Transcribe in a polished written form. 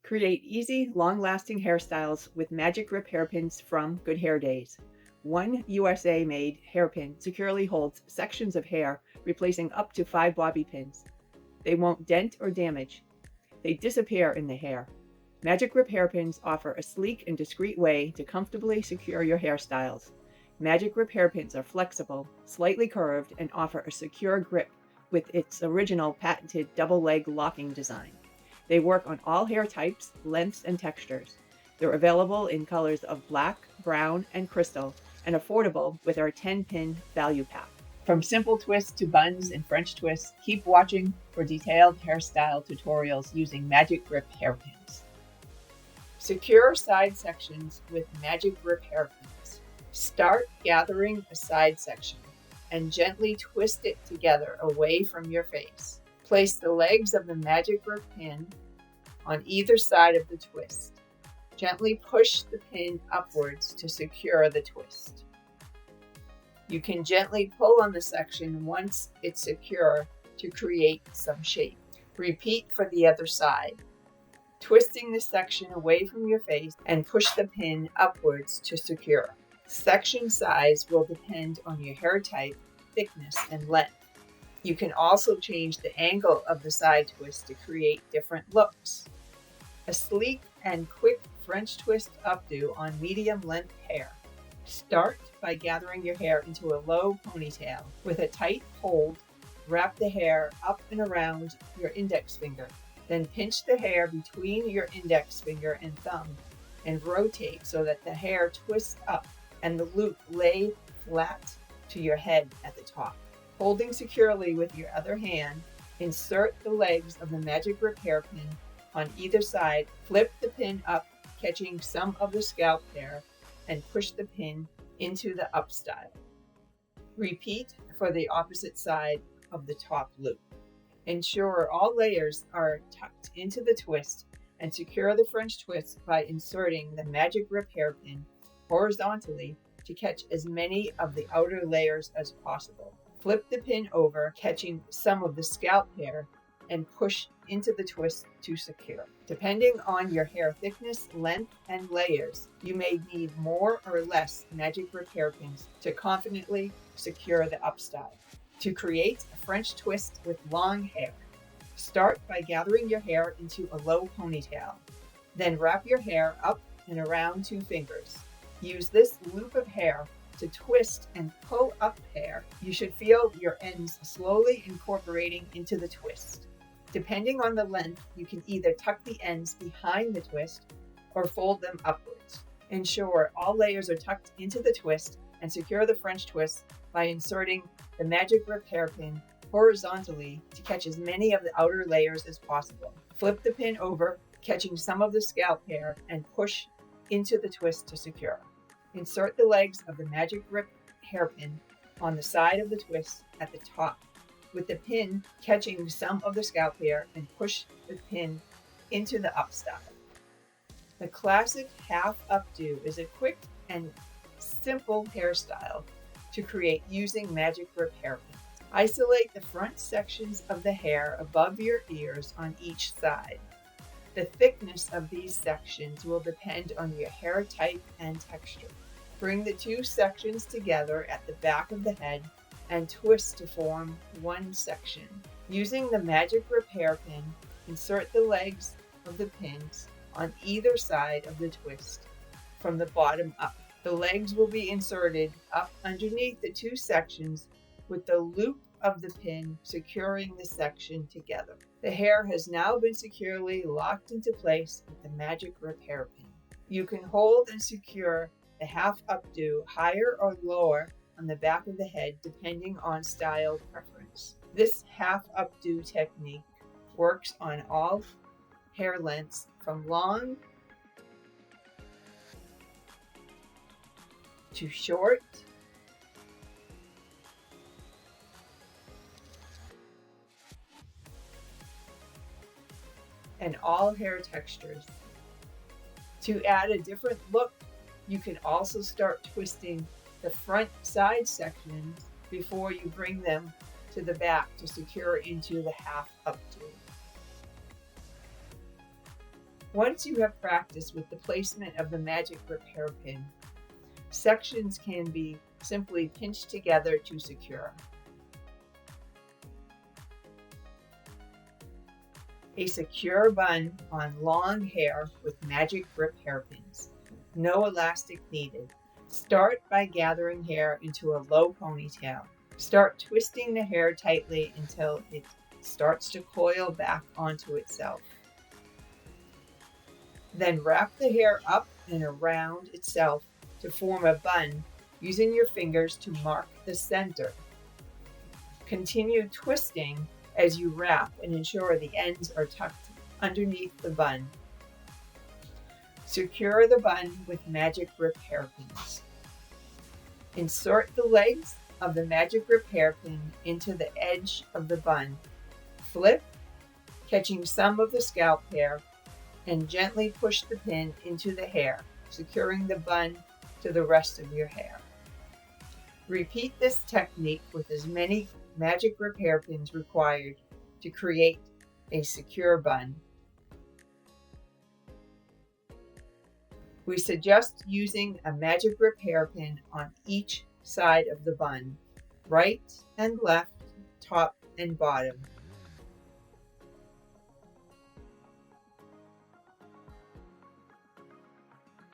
Create easy, long-lasting hairstyles with Magic Grip hairpins from Good Hair Days. One USA-made hairpin securely holds sections of hair, replacing up to 5 bobby pins. They won't dent or damage. They disappear in the hair. Magic Grip hairpins offer a sleek and discreet way to comfortably secure your hairstyles. Magic Grip hairpins are flexible, slightly curved, and offer a secure grip with its original patented double leg locking design. They work on all hair types, lengths, and textures. They're available in colors of black, brown, and crystal, and affordable with our 10-pin value pack. From simple twists to buns and French twists, keep watching for detailed hairstyle tutorials using Magic Grip hairpins. Secure side sections with Magic Grip hairpins. Start gathering a side section and gently twist it together away from your face. Place the legs of the Magic Grip pin on either side of the twist. Gently push the pin upwards to secure the twist. You can gently pull on the section once it's secure to create some shape. Repeat for the other side, twisting the section away from your face and push the pin upwards to secure. Section size will depend on your hair type, thickness, and length. You can also change the angle of the side twist to create different looks. A sleek and quick French twist updo on medium length hair. Start by gathering your hair into a low ponytail. With a tight hold, wrap the hair up and around your index finger. Then pinch the hair between your index finger and thumb and rotate so that the hair twists up and the loop lay flat to your head at the top. Holding securely with your other hand, insert the legs of the Magic Grip hairpin on either side, flip the pin up, catching some of the scalp hair, and push the pin into the up style. Repeat for the opposite side of the top loop. Ensure all layers are tucked into the twist and secure the French twist by inserting the Magic Grip hairpin horizontally to catch as many of the outer layers as possible. Flip the pin over, catching some of the scalp hair, and push into the twist to secure. Depending on your hair thickness, length, and layers, you may need more or less Magic Grip hairpins to confidently secure the up style. To create a French twist with long hair, start by gathering your hair into a low ponytail. Then wrap your hair up and around 2 fingers. Use this loop of hair to twist and pull up hair. You should feel your ends slowly incorporating into the twist. Depending on the length, you can either tuck the ends behind the twist or fold them upwards. Ensure all layers are tucked into the twist and secure the French twist by inserting the Magic Grip hairpin horizontally to catch as many of the outer layers as possible. Flip the pin over, catching some of the scalp hair, and push into the twist to secure. Insert the legs of the Magic Grip hairpin on the side of the twist at the top, with the pin catching some of the scalp hair, and push the pin into the up style. The classic half updo is a quick and simple hairstyle to create using Magic Grip hairpins. Isolate the front sections of the hair above your ears on each side. The thickness of these sections will depend on your hair type and texture. Bring the 2 sections together at the back of the head and twist to form one section. Using the Magic Grip hairpin, insert the legs of the pins on either side of the twist from the bottom up. The legs will be inserted up underneath the 2 sections with the loop of the pin securing the section together. The hair has now been securely locked into place with the Magic Grip hairpin. You can hold and secure the half updo higher or lower on the back of the head depending on style preference. This half updo technique works on all hair lengths from long to short and all hair textures. To add a different look, you can also start twisting the front side sections before you bring them to the back to secure into the half updo. Once you have practiced with the placement of the Magic-Grip hairpin, sections can be simply pinched together to secure. A secure bun on long hair with Magic-Grip hairpins. No elastic needed. Start by gathering hair into a low ponytail. Start twisting the hair tightly until it starts to coil back onto itself. Then wrap the hair up and around itself to form a bun using your fingers to mark the center. Continue twisting as you wrap and ensure the ends are tucked underneath the bun. Secure the bun with Magic-Grip hairpins. Insert the legs of the Magic-Grip hairpin into the edge of the bun. Flip, catching some of the scalp hair, and gently push the pin into the hair, securing the bun to the rest of your hair. Repeat this technique with as many Magic-Grip hairpins required to create a secure bun. We suggest using a Magic-Grip hairpin on each side of the bun, right and left, top and bottom.